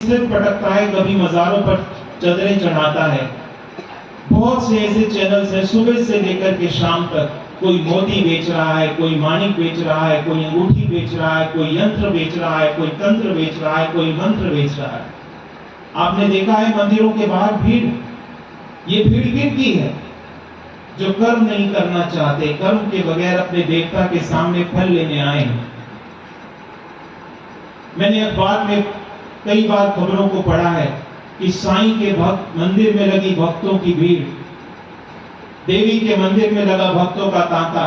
सिर पटकता है, कभी मज़ारों पर चदरें चढ़ाता है। बहुत से ऐसे चैनल्स हैं, सुबह से लेकर के शाम तक कोई मोती बेच रहा है, कोई माणिक बेच रहा है, कोई अंगूठी बेच रहा है, कोई यंत्र बेच रहा है, कोई तंत्र बेच रहा है, कोई मंत्र बेच रहा है। आपने देखा है मंदिरों के बाहर भीड़। ये भीड़ किनकी है? जो कर्म नहीं करना चाहते, कर्म के बगैर अपने देवता के सामने फल लेने आए हैं। मैंने अखबार में कई बार खबरों को पढ़ा है कि साईं के भक्त मंदिर में लगी भक्तों की भीड़, देवी के मंदिर में लगा भक्तों का तांता,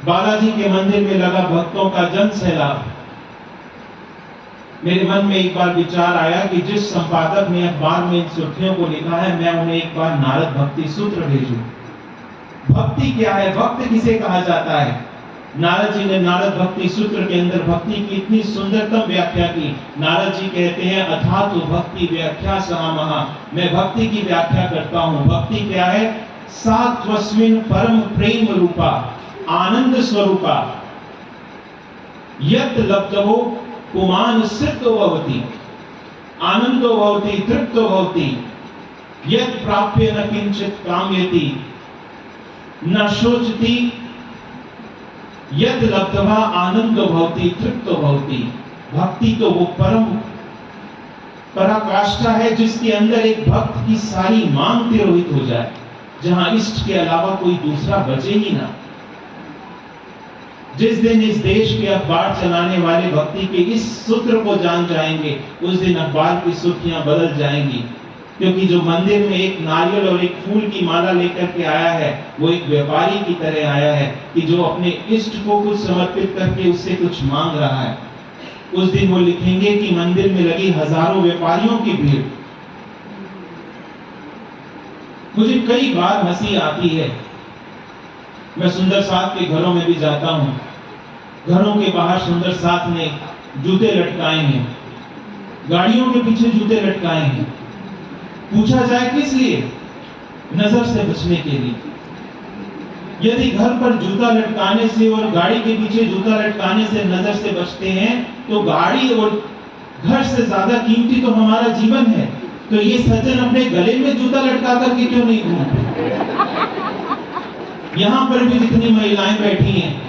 बालाजी के मंदिर में लगा भक्तों का जन सैलाब। मेरे मन में एक बार विचार आया कि जिस संपादक ने अखबार में इन सुर्खियों को लिखा है, मैं उन्हें एक बार नारद भक्ति सूत्र भेजूं। भक्ति क्या है? भक्त किसे कहा जाता है? नारद जी ने नारद भक्ति सूत्र के अंदर भक्ति की इतनी सुंदरतम व्याख्या की। नारद जी कहते हैं, अथातु भक्ति व्याख्या समामः। मैं भक्ति की व्याख्या करता हूँ। भक्ति क्या है? सात्वस्मिन् परम प्रेम रूपा आनंद स्वरूपा यत् लब्धवो पुमान सिद्धो भवति आनंदो भवति तृप्तो भवति यत् प्राप्य न किंचित कामयति न शोचति यद लब्धवा आनंदो भवति तृप्तो भवति। भक्ति तो वो परम पराकाष्ठा है जिसके अंदर एक भक्त की सारी मांग तिरोहित हो जाए, जहां इष्ट के अलावा कोई दूसरा बचे ही ना। जिस दिन इस देश के अखबार चलाने वाले भक्ति के इस सूत्र को जान जाएंगे, उस दिन अखबार की सुर्खियां बदल जाएंगी। क्योंकि जो मंदिर में एक नारियल और एक फूल की माला लेकर के आया है, वो एक व्यापारी की तरह आया है कि जो अपने इष्ट को कुछ समर्पित करके उससे कुछ मांग रहा है। उस दिन वो लिखेंगे कि मंदिर में लगी हजारों व्यापारियों की भीड़। मुझे कई बार हंसी आती है। मैं सुंदर साथ के घरों में भी जाता हूँ। घरों के बाहर सुंदर साथ ने जूते लटकाए हैं, गाड़ियों के पीछे जूते लटकाए हैं। पूछा जाए किस लिए? नजर से बचने के लिए। यदि घर पर जूता लटकाने से और गाड़ी के पीछे जूता लटकाने से नजर से बचते हैं, तो गाड़ी और घर से ज्यादा कीमती तो हमारा जीवन है। तो ये सज्जन अपने गले में जूता लटका करके क्यों नहीं घूमते? यहाँ पर भी जितनी महिलाएं बैठी हैं,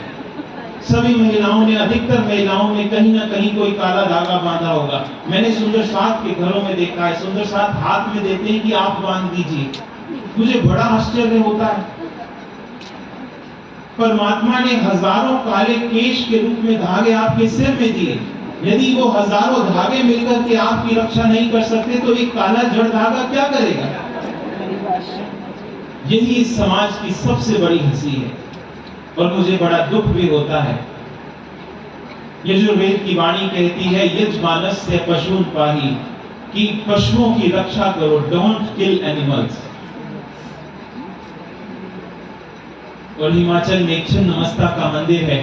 सभी महिलाओं ने, अधिकतर महिलाओं ने कहीं ना कहीं कोई काला धागा बांधा होगा। मैंने सुंदर साथ के घरों में देखा है, सुंदर साथ हाथ में देते हैं कि आप बांध दीजिए। मुझे बड़ा आश्चर्य होता है। परमात्मा ने हजारों काले केश के रूप में धागे आपके सिर में दिए। यदि वो हजारों धागे मिलकर के आपकी रक्षा नहीं कर सकते, तो एक काला जड़ धागा क्या करेगा? यही इस समाज की सबसे बड़ी हंसी है। और मुझे बड़ा दुख भी होता है। यजुर्वेद की वाणी कहती है, यजमानस्य पशून् पाहि, कि पशुओं की रक्षा करो, डोंट किल एनिमल्स। और हिमाचल में छिन्नमस्ता का मंदिर है।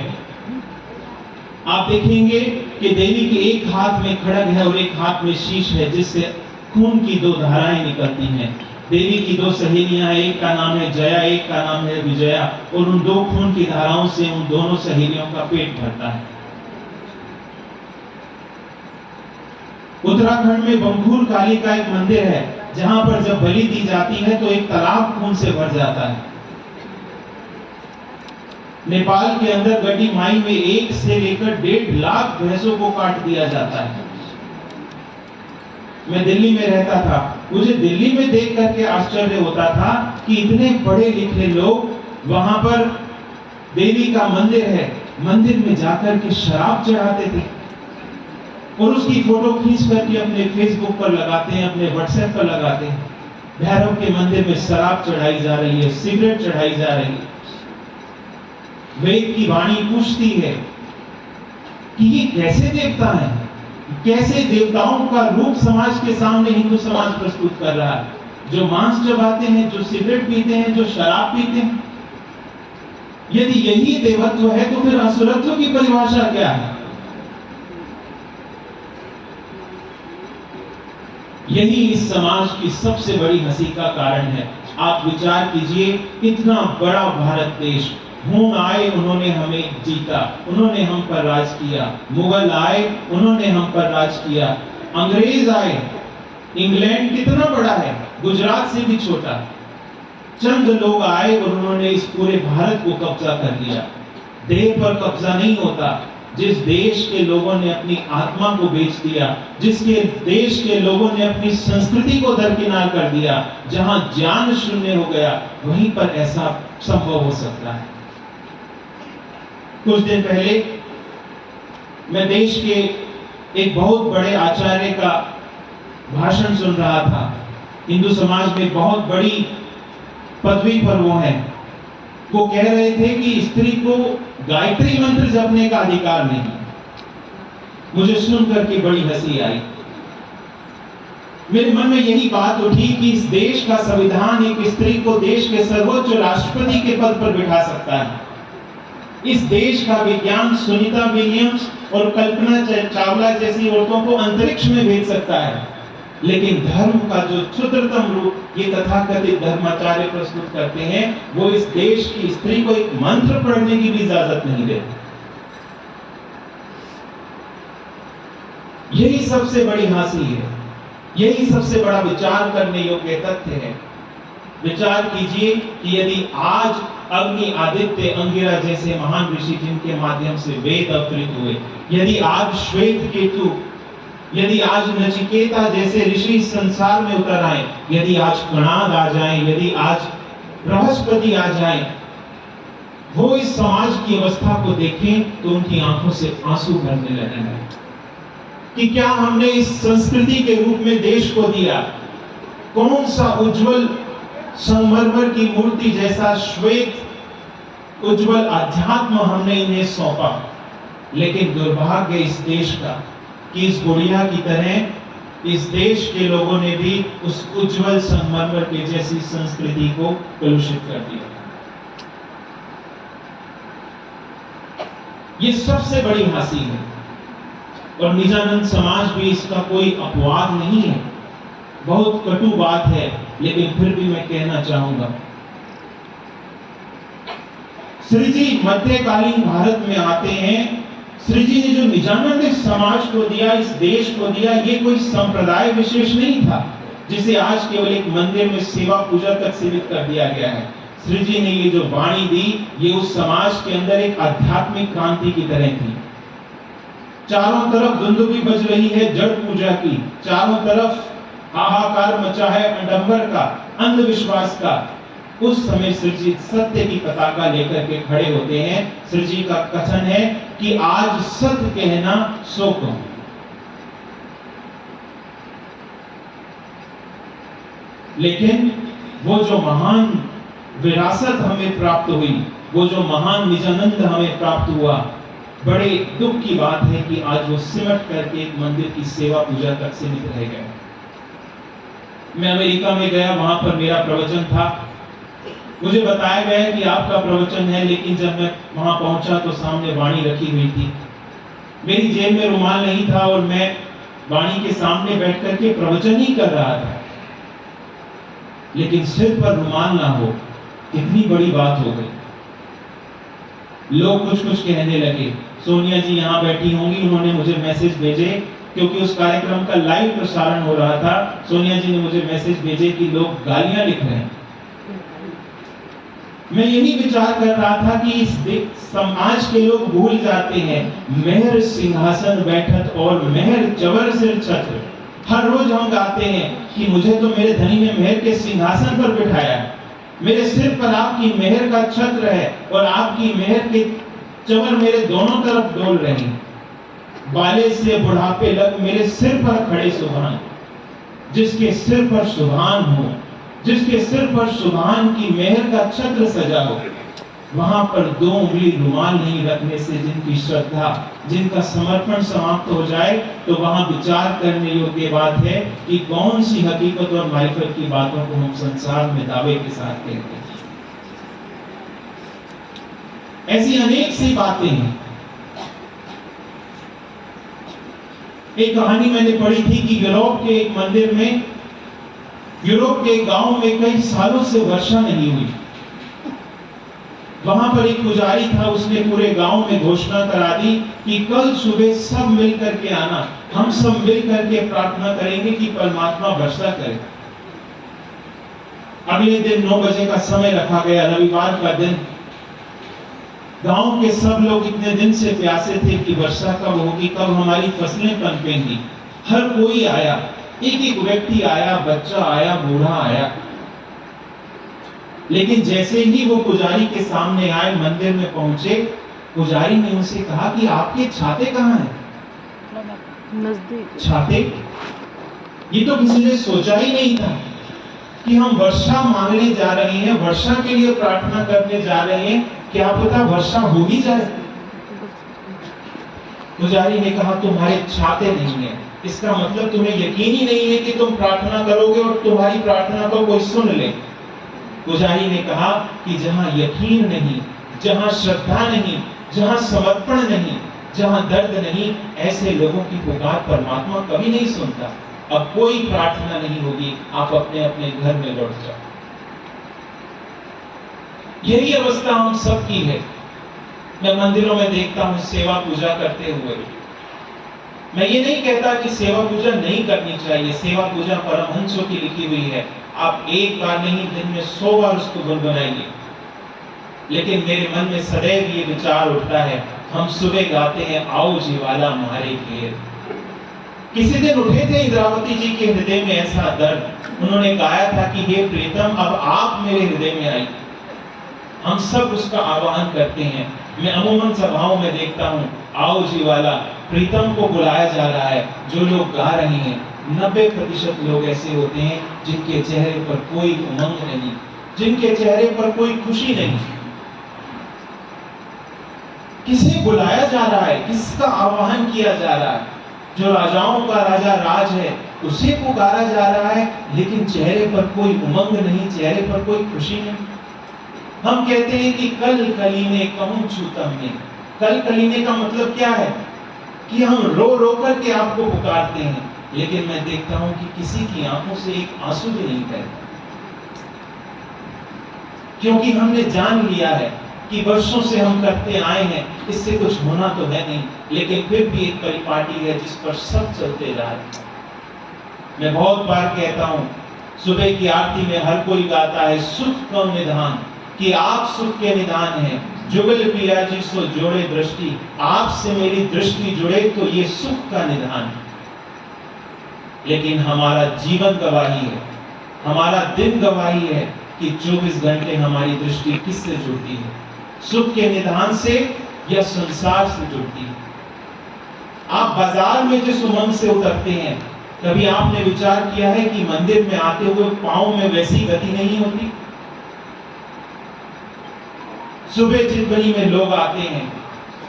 आप देखेंगे कि देवी के एक हाथ में खड्ग है और एक हाथ में शीश है, जिससे खून की दो धाराएं निकलती हैं। देवी की दो सहेलियां हैं, एक का नाम है जया, एक का नाम है विजया, और उन दो खून की धाराओं से उन दोनों सहेलियों का पेट भरता है। उत्तराखंड में बंगूर काली का एक मंदिर है, जहां पर जब बलि दी जाती है तो एक तालाब खून से भर जाता है। नेपाल के अंदर गड्डी माई में 1 से लेकर 1.5 लाख भैंसों को काट दिया जाता है। मैं दिल्ली में रहता था, मुझे दिल्ली में देख करके आश्चर्य होता था कि इतने पढ़े लिखे लोग वहां पर देवी का मंदिर है, मंदिर में जाकर के शराब चढ़ाते थे और उसकी फोटो खींच करके अपने फेसबुक पर लगाते हैं, अपने व्हाट्सएप पर लगाते हैं। भैरव के मंदिर में शराब चढ़ाई जा रही है, सिगरेट चढ़ाई जा रही है। वेद की वाणी पूछती है कि ये कैसे देवता है, कैसे देवताओं का रूप समाज के सामने हिंदू समाज प्रस्तुत कर रहा है, जो मांस चबाते हैं, जो सिगरेट पीते हैं, जो शराब पीते हैं। यदि यही देवत्व है तो फिर असुरत्व की परिभाषा क्या है? यही इस समाज की सबसे बड़ी हंसी का कारण है। आप विचार कीजिए, इतना बड़ा भारत देश, हूण आए उन्होंने हमें जीता, उन्होंने हम पर राज किया। मुगल आए, उन्होंने हम पर राज किया। अंग्रेज आए, इंग्लैंड कितना बड़ा है, गुजरात से भी छोटा। चंद लोग आए और उन्होंने इस पूरे भारत को कब्जा कर लिया। देह पर कब्जा नहीं होता। जिस देश के लोगों ने अपनी आत्मा को बेच दिया, जिसके देश के लोगों ने अपनी संस्कृति को दरकिनार कर दिया, जहां ज्ञान शून्य हो गया, वहीं पर ऐसा संभव हो सकता है। कुछ दिन पहले मैं देश के एक बहुत बड़े आचार्य का भाषण सुन रहा था। हिंदू समाज में बहुत बड़ी पदवी पर वो हैं। वो कह रहे थे कि स्त्री को गायत्री मंत्र जपने का अधिकार नहीं। मुझे सुनकर के बड़ी हंसी आई। मेरे मन में यही बात उठी कि इस देश का संविधान एक स्त्री को देश के सर्वोच्च राष्ट्रपति के पद पर बिठा सकता है। इस देश का विज्ञान सुनीता विलियम्स और कल्पना चावला जैसी औरतों को अंतरिक्ष में भेज सकता है। लेकिन धर्म का जो क्षुद्रतम रूप ये तथाकथित धर्माचार्य प्रस्तुत करते हैं, वो इस देश की स्त्री को एक मंत्र पढ़ने की भी इजाजत नहीं देते। यही सबसे बड़ी हंसी है, यही सबसे बड़ा विचार करने योग्य तथ्य है। विचार कीजिए कि यदि आज अग्नि, आदित्य, अंगिरा जैसे महान ऋषि जिनके माध्यम से वेद अवतरित हुए, यदि आज श्वेत केतु, यदि आज नचिकेता जैसे ऋषि संसार में उतर आए, यदि आज कणाद आ जाएं, यदि आज बृहस्पति आ जाएं, वो इस समाज की अवस्था को देखें तो उनकी आंखों से आंसू भरने लगेंगे कि क्या हमने इस संस्कृति के रूप में देश को दिया। कौन सा उज्जवल संगमरमर की मूर्ति जैसा श्वेत उज्जवल अध्यात्म हमने इन्हें सौंपा। लेकिन दुर्भाग्य इस देश का कि इस गुड़िया की तरह इस देश के लोगों ने भी उस उज्जवल संगमरमर के जैसी संस्कृति को कलुषित कर दिया। ये सबसे बड़ी हंसी है और निजानंद समाज भी इसका कोई अपवाद नहीं है। बहुत कटु बात है, लेकिन फिर भी मैं कहना चाहूंगा। श्री जी मध्यकालीन भारत में आते हैं। श्री जी ने जो निजानंद समाज को दिया, इस देश को दिया, ये कोई संप्रदाय विशेष नहीं था जिसे आज केवल एक मंदिर में सेवा पूजा तक सीमित कर दिया गया है। श्री जी ने ये जो वाणी दी, ये उस समाज के अंदर एक आध्यात्मिक क्रांति की तरह थी। चारों तरफ दुंदुभी बज रही है जड़ पूजा की, चारों तरफ हाहाकार मचा है अडंबर का, अंधविश्वास का। उस समय श्री जी सत्य की पताका लेकर के खड़े होते हैं। श्री जी का कथन है कि आज सत्य कहना सो कहो। लेकिन वो जो महान विरासत हमें प्राप्त हुई, वो जो महान निजानंद हमें प्राप्त हुआ, बड़े दुख की बात है कि आज वो सिमट करके एक मंदिर की सेवा पूजा तक सीमित रह गया। मैं अमेरिका में गया, वहां पर मेरा प्रवचन था। मुझे बताया गया कि आपका प्रवचन है, लेकिन जब मैं वहां पहुंचा तो सामने वाणी रखी हुई थी। मेरी जेब में रुमाल नहीं था और मैं वाणी के सामने बैठ करके प्रवचन ही कर रहा था। लेकिन सिर पर रुमाल ना हो, कितनी बड़ी बात हो गई। लोग कुछ कुछ कहने लगे। सोनिया जी यहाँ बैठी होंगी, उन्होंने मुझे मैसेज भेजे, क्योंकि उस कार्यक्रम का लाइव प्रसारण हो रहा था। सोनिया जी ने मुझे मैसेज भेजे कि लोग गालियां लिख रहे हैं। मैं यही विचार कर रहा था कि इस समाज के लोग भूल जाते हैं, मेहर सिंहासन बैठत और मेहर चवर सिर छत्र। हर रोज हम गाते हैं कि मुझे तो मेरे धनी ने मेहर के सिंहासन पर बिठाया, मेरे सिर पर आपकी मेहर का छत्र है और आपकी मेहर के चवर मेरे दोनों तरफ डोल रहे हैं। बाले से बुढ़ापे लग मेरे सिर पर खड़े सुभान। जिसके सिर पर सुभान हो, जिसके सिर पर सुभान की मेहर का छत्र सजा हो, वहां पर 2 उंगली रुमाल नहीं रखने से जिनकी श्रद्धा, जिनका समर्पण समाप्त हो जाए, तो वहां विचार करने योग्य बात है कि कौन सी हकीकत और मारिफत की बातों को हम संसार में दावे के साथ कहते हैं। ऐसी अनेक सी बातें हैं। एक कहानी मैंने पढ़ी थी कि यूरोप के एक मंदिर में, यूरोप के गांव में कई सालों से वर्षा नहीं हुई। वहां पर एक पुजारी था, उसने पूरे गांव में घोषणा करा दी कि कल सुबह सब मिल करके आना, हम सब मिल करके प्रार्थना करेंगे कि परमात्मा वर्षा करे। अगले दिन 9 बजे का समय रखा गया, रविवार का दिन। गांव के सब लोग इतने दिन से प्यासे थे कि वर्षा कब होगी, कब हमारी फसलें पनपेंगी। हर कोई आया, एक एक व्यक्ति आया, बच्चा आया, बूढ़ा आया। लेकिन जैसे ही वो पुजारी के सामने आए, मंदिर में पहुंचे, पुजारी ने उनसे कहा कि आपके छाते कहाँ हैं? नजदीक छाते? ये तो किसी ने सोचा ही नहीं था कि हम वर्षा मांगने जा रहे हैं, वर्षा के लिए प्रार्थना करने जा रहे हैं, क्या पता वर्षा हो ही जाए। पुजारी ने कहा तुम्हारे छाते नहीं है, इसका मतलब तुम्हें यकीन ही नहीं है कि तुम प्रार्थना करोगे और तुम्हारी प्रार्थना को कोई सुन ले। पुजारी ने कहा कि जहां यकीन नहीं, जहां श्रद्धा नहीं, जहां समर्पण नहीं, जहां दर्द नहीं, ऐसे लोगों की पुकार परमात्मा कभी नहीं सुनता। अब कोई प्रार्थना नहीं होगी, आप अपने अपने घर में लौट जाओ। यही अवस्था हम सबकी है। मैं मंदिरों में देखता हूं सेवा पूजा करते हुए। मैं ये नहीं कहता कि सेवा पूजा नहीं करनी चाहिए, सेवा पूजा परमहंसों की लिखी हुई है, आप एक बार नहीं दिन में 100 बार उसको गुनगुनाइए। लेकिन मेरे मन में सदैव ये विचार उठता है, हम सुबह गाते हैं आओ जीवाला मारे घेर। किसी दिन उठे थे इंद्रावती जी के हृदय में ऐसा दर्द, उन्होंने गाया था कि हे प्रीतम अब आप मेरे हृदय में आई। हम सब उसका आह्वान करते हैं। मैं अमूमन सभाओं में देखता हूँ आओ जीवाला, प्रीतम को बुलाया जा रहा है। जो लोग गा रहे हैं 90% लोग ऐसे होते हैं जिनके चेहरे पर कोई उमंग नहीं, जिनके चेहरे पर कोई खुशी नहीं। किसे बुलाया जा रहा है, किसका आह्वान किया जा रहा है? जो राजाओं का राजा राज है उसे पुकारा जा रहा है, लेकिन चेहरे पर कोई उमंग नहीं, चेहरे पर कोई खुशी नहीं। हम कहते हैं कि कल कलीने कहूं छूतम ने। कल कलीने का मतलब क्या है कि हम रो रो करके आपको पुकारते हैं, लेकिन मैं देखता हूं कि किसी की आंखों से एक आंसू भी नहीं बहता, क्योंकि हमने जान लिया है कि वर्षों से हम करते आए हैं, इससे कुछ होना तो है नहीं, लेकिन फिर भी एक परिपाटी है जिस पर सब चलते जा रहे हैं। मैं बहुत बार कहता हूं, सुबह की आरती में हर कोई गाता है सुख का निधान, कि आप सुख के निधान हैं। जुगल पिया जी सो जोड़े दृष्टि, आपसे मेरी दृष्टि जुड़े तो ये सुख का निधान है। लेकिन हमारा जीवन गवाही है, हमारा दिन गवाही है कि 24 घंटे हमारी दृष्टि किससे जुड़ती है, सुख के निधान से या संसार से जुड़ती है। आप बाजार में जिस उमंग से उतरते हैं, कभी आपने विचार किया है कि मंदिर में आते हुए पांव में वैसी गति नहीं होती? सुबह चितवनी में लोग आते हैं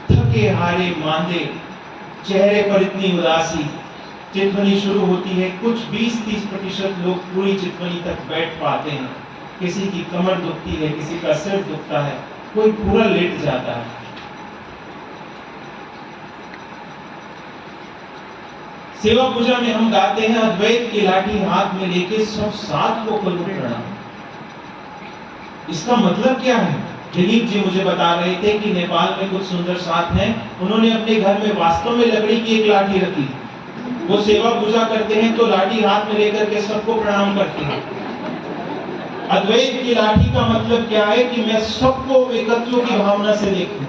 थके हारे मांदे, चेहरे पर इतनी उदासी। चितवनी शुरू होती है, कुछ 20-30% लोग पूरी चितवनी तक बैठ पाते हैं। किसी की कमर दुखती है, किसी का सिर दुखता है, कोई पूरा लेट जाता है। सेवा पूजा में हम गाते हैं अद्वैत की लाठी हाथ में लेके सब साथ को करो प्रणाम। इसका मतलब क्या है? दिलीप जी मुझे बता रहे थे कि नेपाल में कुछ सुंदर साथ हैं, उन्होंने अपने घर में वास्तव में लकड़ी की एक लाठी रखी। वो सेवा पूजा करते हैं तो लाठी हाथ में लेकर के सबको प्रणाम करते हैं। अद्वैत की लाठी का मतलब क्या है कि मैं सबको एकत्व की भावना से देखूं।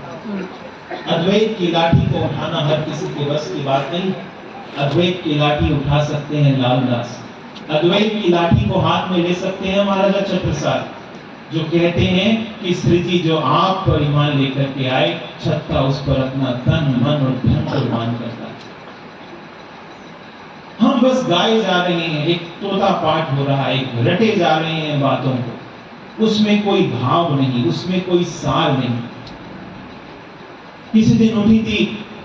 अद्वैत की लाठी को उठाना हर किसी के बस की बात नहीं। अद्वैत की लाठी उठा सकते हैं लालदास, अद्वैत की लाठी को हाथ में ले सकते हैं महाराजा छत्रसाल, जो कहते हैं कि श्री जी जो आप पर ईमान लेकर के आए, छत्ता उस पर अपना तन मन और धन कुर्बान करता है। हम बस गाए जा रहे हैं, एक तोता पाठ हो रहा है, एक रटे जा रहे हैं बातों को, उसमें कोई भाव नहीं, उसमें कोई सार नहीं। किसी दिन उठी थी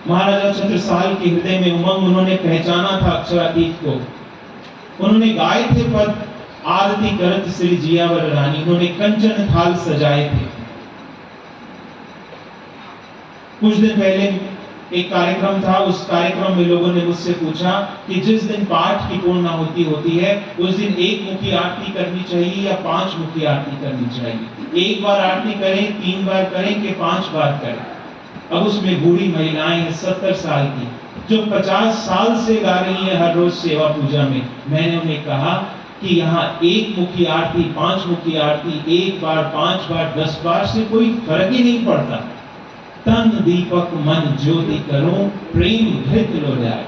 महाराजा छत्रसाल के हृदय में उमंग, उन्होंने पहचाना था अक्षरातीत को। उन्होंने गाए थे पद आरती करत श्री जियावर रानी, उन्होंने कंचन थाल सजाए थे। कुछ दिन पहले एक कार्यक्रम था, उस कार्यक्रम में लोगों ने मुझसे पूछा कि जिस दिन पाठ की पूर्णाहुति होती है उस दिन एक मुखी आरती करनी चाहिए या 5 मुखी आरती करनी चाहिए। एक बार आरती करें, 3 बार करें कि 5 बार करें। अब उसमें बूढ़ी महिलाएं हैं 70 साल की, जो 50 साल से गा रही हैं हर रोज सेवा पूजा में। मैंने उन्हें कहा कि यहाँ एक मुखी आरती, 5 मुखी आरती, 1 बार, 5 बार, 10 बार से कोई फर्क ही नहीं पड़ता। तन दीपक मन ज्योति करो, प्रेम घृत लो जाए।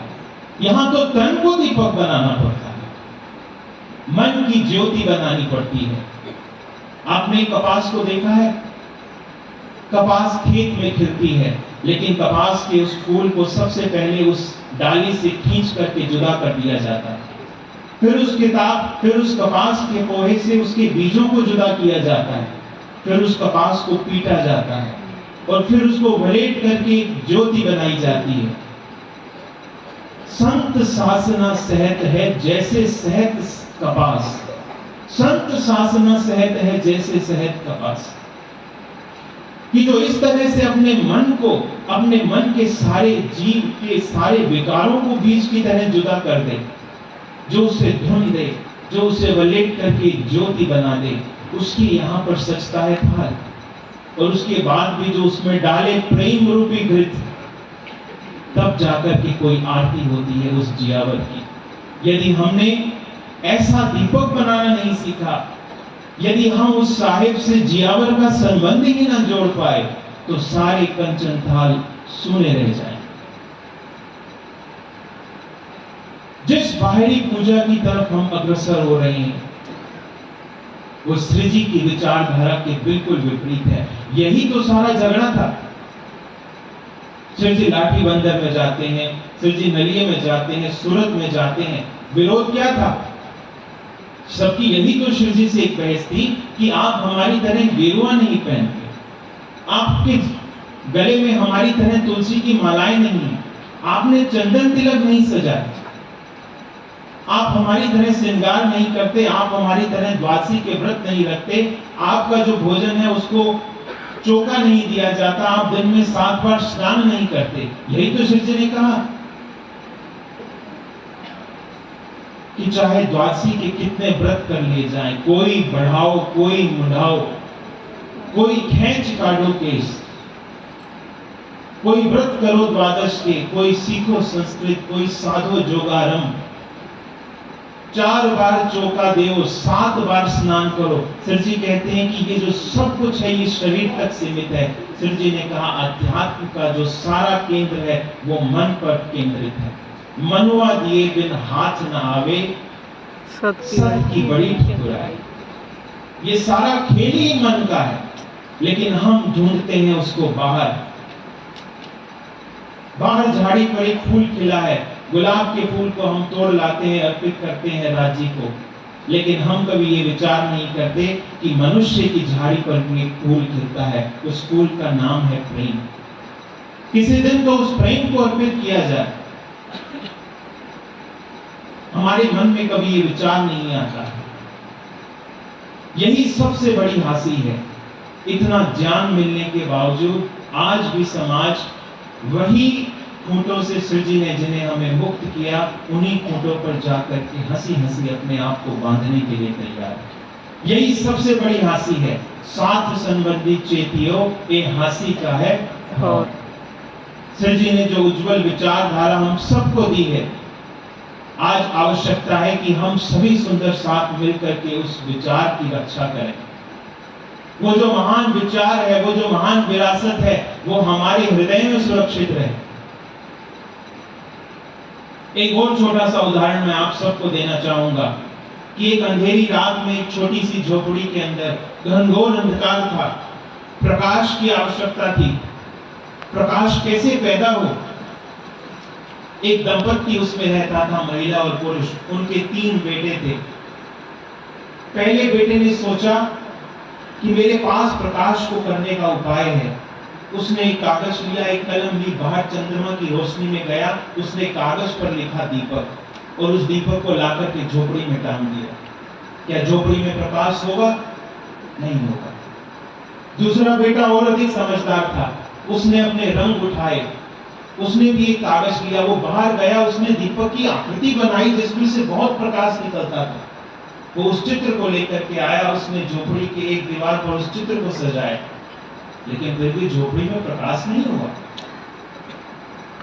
यहां तो तन को दीपक बनाना पड़ता है, मन की ज्योति बनानी पड़ती है। आपने कपास को देखा है? कपास खेत में खिलती है, लेकिन कपास के उस फूल को सबसे पहले उस डाली से खींच करके जुदा कर दिया जाता है। फिर उस कपास के पोहे से उसके बीजों को जुदा किया जाता है। फिर उस कपास को पीटा जाता है और फिर उसको वलेट करके एक ज्योति बनाई जाती है। संत सासना सहत है जैसे सहत कपास, संत सासना सहत है जैसे सहत कपास। कि जो इस तरह से अपने मन के सारे जीव के सारे विकारों को बीज की तरह जुदा कर दे, जो उसे धुन दे, जो उसे वलेट करके ज्योति बना दे, उसकी यहाँ पर सचता है फल। और उसके बाद भी जो उसमें डाले प्रेम रूपी घृत, तब जाकर के कोई आरती होती है उस जियावर की। यदि हमने ऐसा दीपक बनाना नहीं सीखा, यदि हम उस साहिब से जियावर का संबंध ही ना जोड़ पाए, तो सारे कंचन थाल सूने रह जाएं। जिस बाहरी पूजा की तरफ हम अग्रसर हो रहे हैं, वो श्री जी की विचारधारा के बिल्कुल विपरीत है। यही तो सारा झगड़ा था। श्री जी लाठी बंदर में जाते हैं, श्री जी नलिये में जाते हैं, सूरत में जाते हैं। विरोध क्या था? सबकी यही तो श्री जी से एक बहस थी कि आप हमारी तरह गेरुआ नहीं पहनते, आपके गले में हमारी तरह तुलसी की मालाएं नहीं है, आपने चंदन तिलक नहीं सजाए, आप हमारी तरह श्रृंगार नहीं करते, आप हमारी तरह द्वादशी के व्रत नहीं रखते, आपका जो भोजन है उसको चोखा नहीं दिया जाता, आप दिन में 7 बार स्नान नहीं करते। यही तो श्री जी ने कहा कि चाहे द्वादशी के कितने व्रत कर लिए जाएं, कोई बढ़ाओ कोई मुढ़ाओ, कोई खींच काटो केस, कोई व्रत करो द्वादश के, कोई सीखो संस्कृत, कोई साधो जोगारम, 4 बार चौका देओ, 7 बार स्नान करो। श्री जी कहते हैं कि ये जो सब कुछ है ये शरीर तक सीमित है। श्री जी ने कहा अध्यात्म का जो सारा केंद्र है वो मन पर केंद्रित है। मनुआ दिए बिन हाथ न आवे, सत की बड़ी ठुकराई। ये सारा खेल ही मन का है, लेकिन हम ढूंढते हैं उसको बाहर। बाहर झाड़ी पर एक फूल खिला है, गुलाब के फूल को हम तोड़ लाते हैं, अर्पित करते हैं राज्य को, लेकिन हम कभी ये विचार नहीं करते कि मनुष्य की झाड़ी पर भी एक फूल खिलता है, उस फूल का नाम है प्रेम। किसी दिन तो उस प्रेम को अर्पित किया जाए। हमारे मन में कभी ये विचार नहीं आता है। यही सबसे बड़ी हासी है। इतना ज्ञान मिलने के बावजूद आज भी समाज वही खूंटों से श्री जी ने जिन्हें हमें मुक्त किया, उन्हीं खूंटों पर जाकर के हंसी हंसी अपने आप को बांधने के लिए तैयार है। यही सबसे बड़ी हासी है। साथ संबंधी चेतियो ये हासी का है। श्री जी ने जो उज्जवल विचारधारा हम सबको दी है, आज आवश्यकता है कि हम सभी सुंदर साथ मिलकर के उस विचार की रक्षा करें। वो जो महान विचार है, वो जो महान विरासत है, वो हमारे हृदय में सुरक्षित रहे। एक और छोटा सा उदाहरण मैं आप सबको देना चाहूंगा कि एक अंधेरी रात में एक छोटी सी झोपड़ी के अंदर घनघोर अंधकार था। प्रकाश की आवश्यकता थी। प्रकाश कैसे पैदा हो? एक दंपत्ति उसमें रहता था, महिला और पुरुष। उनके 3 बेटे थे। पहले बेटे ने सोचा कि मेरे पास प्रकाश को करने का उपाय है। उसने एक कागज लिया, एक कलम ली, बाहर चंद्रमा की रोशनी में गया, उसने कागज पर लिखा दीपक और उस दीपक को लाकर के झोपड़ी में टांग दिया। क्या झोपड़ी में प्रकाश होगा? नहीं होगा। दूसरा बेटा और अधिक समझदार था। उसने अपने रंग उठाए, उसने भी एक कागज लिया, वो बाहर गया, उसने दीपक की आकृति बनाई जिसमें से बहुत प्रकाश निकलता था। वो उस चित्र को लेकर के आया, उसने झोपड़ी के एक दीवार पर उस चित्र को सजाया, लेकिन फिर भी झोपड़ी में प्रकाश नहीं हुआ।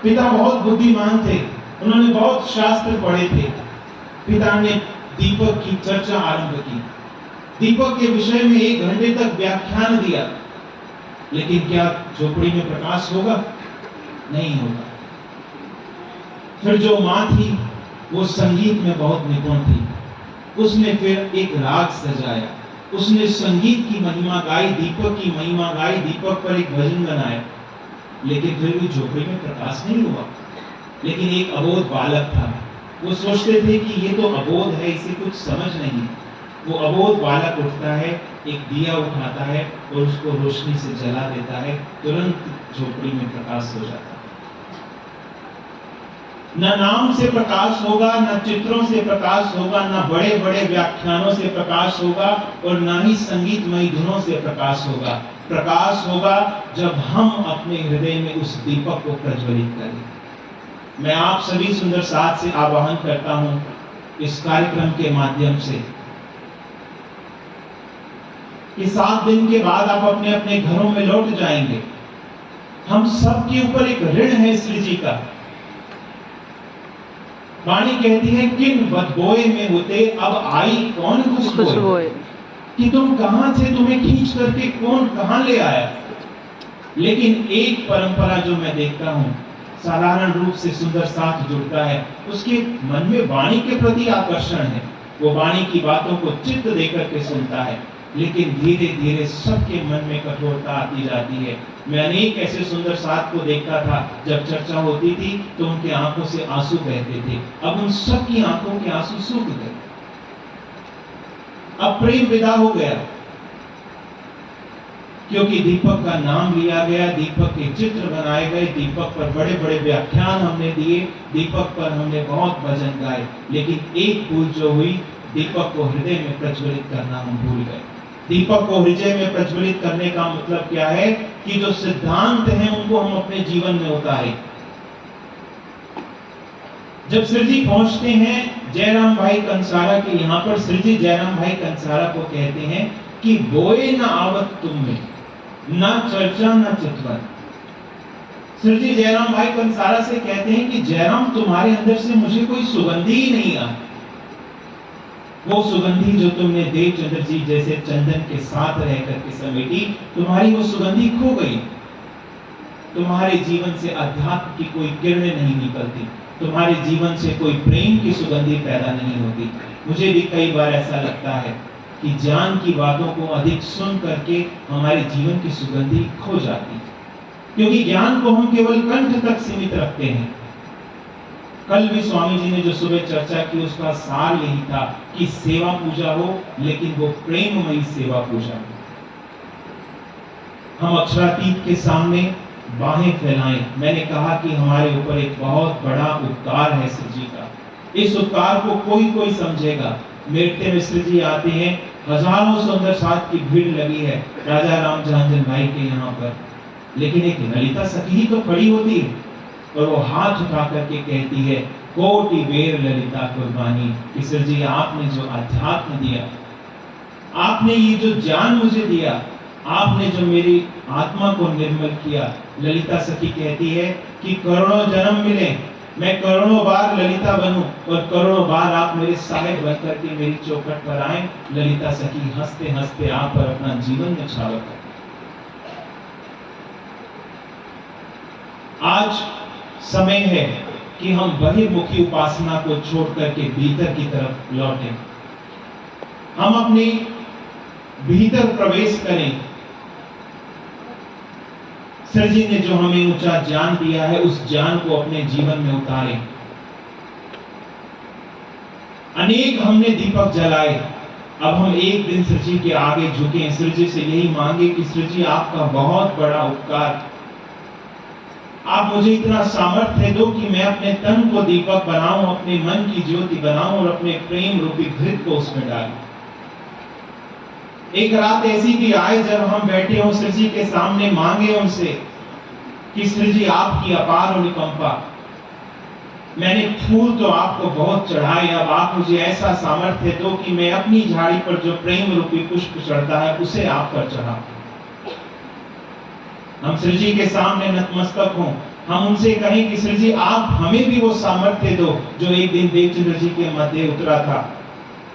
पिता बहुत बुद्धिमान थे, उन्होंने बहुत शास्त्र पढ़े थे। पिता ने दीपक की चर्चा आरंभ की, दीपक के विषय में 1 घंटे तक व्याख्यान दिया, लेकिन क्या झोपड़ी में प्रकाश होगा? नहीं होगा। फिर जो मां थी वो संगीत में बहुत निपुण थी, उसने फिर एक राग सजाया, उसने संगीत की महिमा गाई, दीपक की महिमा गाई, दीपक पर एक भजन बनाया, लेकिन फिर भी झोपड़ी में प्रकाश नहीं हुआ। लेकिन एक अबोध बालक था, वो सोचते थे कि ये तो अबोध है, इसे कुछ समझ नहीं। वो अबोध बालक उठता है, एक दिया उठाता है और उसको रोशनी से जला देता है, तुरंत झोपड़ी में प्रकाश हो जाता है। न नाम से प्रकाश होगा, न चित्रों से प्रकाश होगा, न बड़े बड़े व्याख्यानों से प्रकाश होगा, और न ही संगीतमयी धुनों से प्रकाश होगा। प्रकाश होगा जब हम अपने हृदय में उस दीपक को प्रज्वलित करें। मैं आप सभी सुंदर साथ से आह्वान करता हूं इस कार्यक्रम के माध्यम से कि 7 दिन के बाद आप अपने अपने घरों में लौट जाएंगे। हम सब के ऊपर एक ऋण है श्री जी का। वाणी कहती है, किन बदबोए में होते अब आई कौन खुशबोए, कि तुम कहां थे, तुम्हें खींच करके कौन कहां ले आया। लेकिन एक परंपरा जो मैं देखता हूं, साधारण रूप से सुंदर साथ जुड़ता है, उसके मन में वाणी के प्रति आकर्षण है, वो वाणी की बातों को चित्त देकर के सुनता है, लेकिन धीरे धीरे सबके मन में कठोरता आती जाती है। मैं अनेक ऐसे सुंदर साथ को देखता था, जब चर्चा होती थी तो उनकी आंखों से आंसू बहते थे। अब उन सब की आंखों के आंसू सूख गए, अब प्रेम विदा हो गया, क्योंकि दीपक का नाम लिया गया, दीपक के चित्र बनाए गए, दीपक पर बड़े बड़े व्याख्यान हमने दिए, दीपक पर हमने बहुत भजन गाए, लेकिन एक भूल जो हुई, दीपक को हृदय में प्रज्वलित करना हम भूल गए। दीपक को हृदय में प्रज्वलित करने का मतलब क्या है कि जो सिद्धांत हैं उनको हम अपने जीवन में उतारें। जब श्री जी पहुंचते हैं जयराम भाई कंसारा के यहाँ पर, श्री जी जयराम भाई कंसारा को कहते हैं कि बोए न आवत तुम में, ना चर्चा न चितवन। श्री जी जयराम भाई कंसारा से कहते हैं कि जयराम तुम्हारे अंदर से मुझे कोई सुगंधी ही नहीं आ, वो सुगंधी जो तुमने देवचंद्र जी जैसे चंदन के साथ रह करके समेटी, तुम्हारी वो सुगंधी खो गई। तुम्हारे जीवन से अध्यात्म की कोई किरणें नहीं निकलती, तुम्हारे जीवन से कोई प्रेम की सुगंधी पैदा नहीं होती। मुझे भी कई बार ऐसा लगता है कि ज्ञान की बातों को अधिक सुन करके हमारे जीवन की सुगंधी खो जाती, क्योंकि ज्ञान को हम केवल कंठ तक सीमित रखते हैं। कल भी स्वामी जी ने जो सुबह चर्चा की उसका सार यही था कि सेवा पूजा हो, लेकिन वो प्रेममयी सेवा पूजा हो। हम अक्षरातीत के सामने बाहें फैलाएं। मैंने कहा कि हमारे ऊपर एक बहुत बड़ा उपकार है श्री जी का, इस उपकार को कोई कोई समझेगा। मेरठे में श्री जी आते हैं, हजारों सुंदर साथ की भीड़ लगी है राजा राम जहांजन भाई के यहाँ पर, लेकिन एक ललिता सखी तो खड़ी होती है और वो हाथ उठा करके कहती है, कोटि बेर ललिता कुर्बानी। कि श्री जी आपने जो अध्यात्म दिया, आपने ये जो ज्ञान मुझे दिया, आपने जो मेरी आत्मा को निर्मल किया। ललिता सखी कहती है कि करोड़ों जन्म मिले, मैं करोड़ों बार ललिता बनूं और करोड़ों बार आप मेरे सहायक बनकर के मेरी चौखट पर आए। ललिता सखी हंसते हंसते आप पर अपना जीवन न्यौछावर कर। आज समय है कि हम बहिर्मुखी उपासना को छोड़ करके भीतर की तरफ लौटें, हम अपने भीतर प्रवेश करें। श्री जी ने जो हमें ऊंचा ज्ञान दिया है, उस ज्ञान को अपने जीवन में उतारें। अनेक हमने दीपक जलाए, अब हम एक दिन श्री जी के आगे झुके, श्री जी से यही मांगे कि श्री जी आपका बहुत बड़ा उपकार, आप मुझे इतना सामर्थ्य दो कि मैं अपने तन को दीपक बनाऊं, अपने मन की ज्योति बनाऊं और अपने प्रेम रूपी घृत को उसमें डालूं। एक रात ऐसी भी आए जब हम बैठे हों श्री जी के सामने, मांगे उनसे कि श्री जी आपकी अपार अनुकंपा, मैंने फूल तो आपको बहुत चढ़ाए, अब आप मुझे ऐसा सामर्थ्य दो कि मैं अपनी झाड़ी पर जो प्रेम रूपी पुष्प चढ़ता है उसे आप पर चढ़ा। हम श्री जी के सामने नतमस्तक हों, हम उनसे कहें कि श्री जी आप हमें भी वो सामर्थ्य दो जो एक दिन देवचंद्र जी के मध्य उतरा था,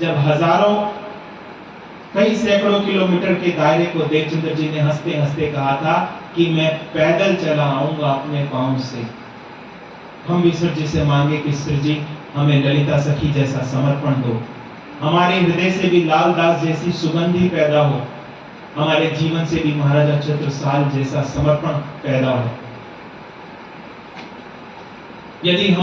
जब हजारों कई सैकड़ों किलोमीटर के दायरे को देवचंद्र जी ने हंसते हंसते कहा था कि मैं पैदल चला आऊंगा अपने पांव से। हम भी श्री जी से मांगे कि श्री जी हमें ललिता सखी जैसा समर्पण दो, हमारे हृदय से भी लालदास जैसी सुगंधी पैदा हो, हमारे जीवन से भी महाराजा छत्रसाल जैसा समर्पण पैदा हो। यदि हम